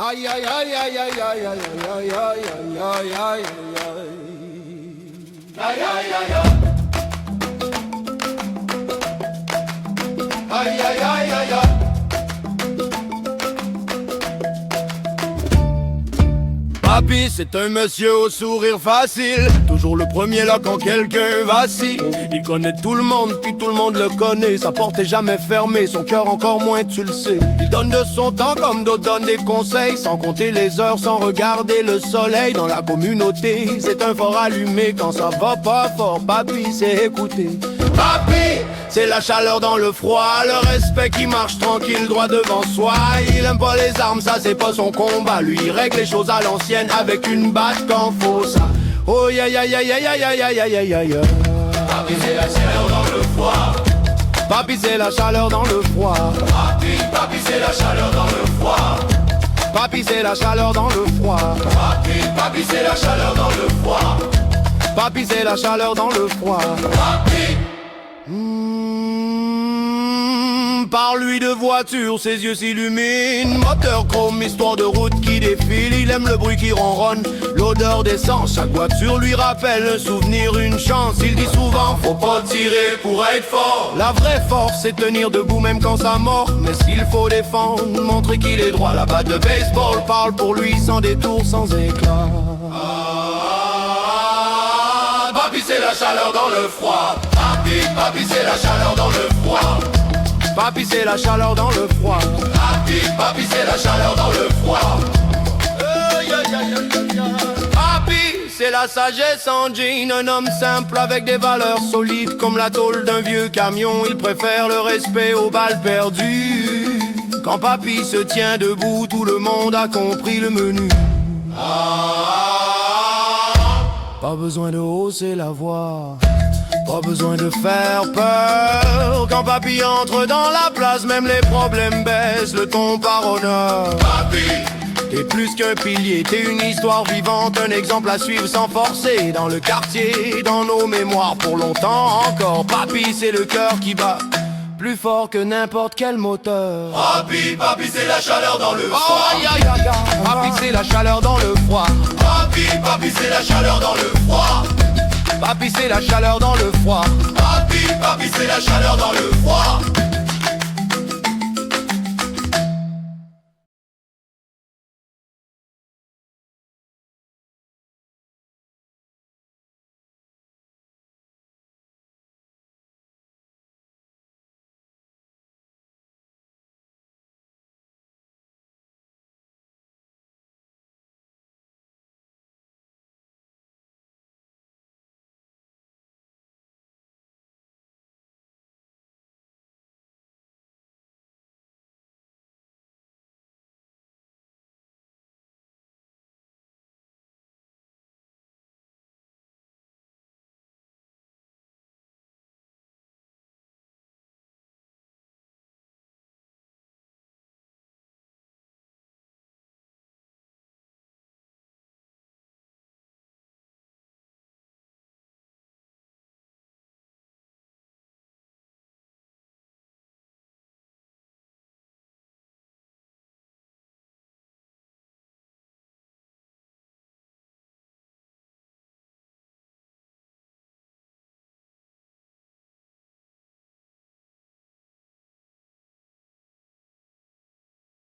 Aïe aïe aïe aïe aïe aïe aïe aïe aïe aïe aïe aïe aïe aïe aïe aïe aïe aïe aïe. Papy, c'est un monsieur au sourire facile, toujours le premier là quand quelqu'un vacille. Il connaît tout le monde, puis tout le monde le connaît. Sa porte est jamais fermée, son cœur encore moins, tu le sais. Il donne de son temps comme d'autres donnent des conseils, sans compter les heures, sans regarder le soleil. Dans la communauté, c'est un fort allumé. Quand ça va pas fort, papy, c'est écouter. Papy, c'est la chaleur dans le froid, le respect qui marche tranquille droit devant soi. Il aime pas les armes, ça c'est pas son combat. Lui il règle les choses à l'ancienne avec une batte quand faut ça. Oh ya ya ya ya ya ya ya ya ya ya ya. Papy c'est la chaleur dans le froid. Papy c'est la chaleur dans le froid. Papy c'est la chaleur dans le froid. Papy c'est la chaleur dans le froid. Papy c'est la chaleur dans le froid. Papy c'est la chaleur dans le froid. Papy. Parle-lui de voiture, ses yeux s'illuminent. Moteur chrome, histoire de route qui défile. Il aime le bruit qui ronronne, l'odeur d'essence. Chaque voiture lui rappelle un souvenir, une chance. Il dit souvent, faut pas tirer pour être fort. La vraie force, c'est tenir debout même quand ça mord. Mais s'il faut défendre, montrer qu'il est droit. La batte de baseball parle pour lui sans détour, sans éclat. Papy c'est la chaleur dans le froid. Papy c'est la chaleur dans le froid. Papy c'est la chaleur dans le froid. Papy c'est la chaleur dans le froid. Papy c'est la sagesse en jean. Un homme simple avec des valeurs solides. Comme la tôle d'un vieux camion. Il préfère le respect aux balles perdues. Quand papy se tient debout, tout le monde a compris le menu. Pas besoin de hausser la voix, pas besoin de faire peur. Quand papy entre dans la place, même les problèmes baissent, le ton par honneur. Papy, t'es plus qu'un pilier, t'es une histoire vivante, un exemple à suivre sans forcer. Dans le quartier, dans nos mémoires pour longtemps encore. Papy c'est le cœur qui bat plus fort que n'importe quel moteur. Papy c'est la chaleur dans le froid. Aïe aïe aïe aïe. Papy c'est la chaleur dans le froid. Papy c'est la chaleur dans le froid. Papy c'est la chaleur dans le froid. Papy c'est la chaleur dans le froid.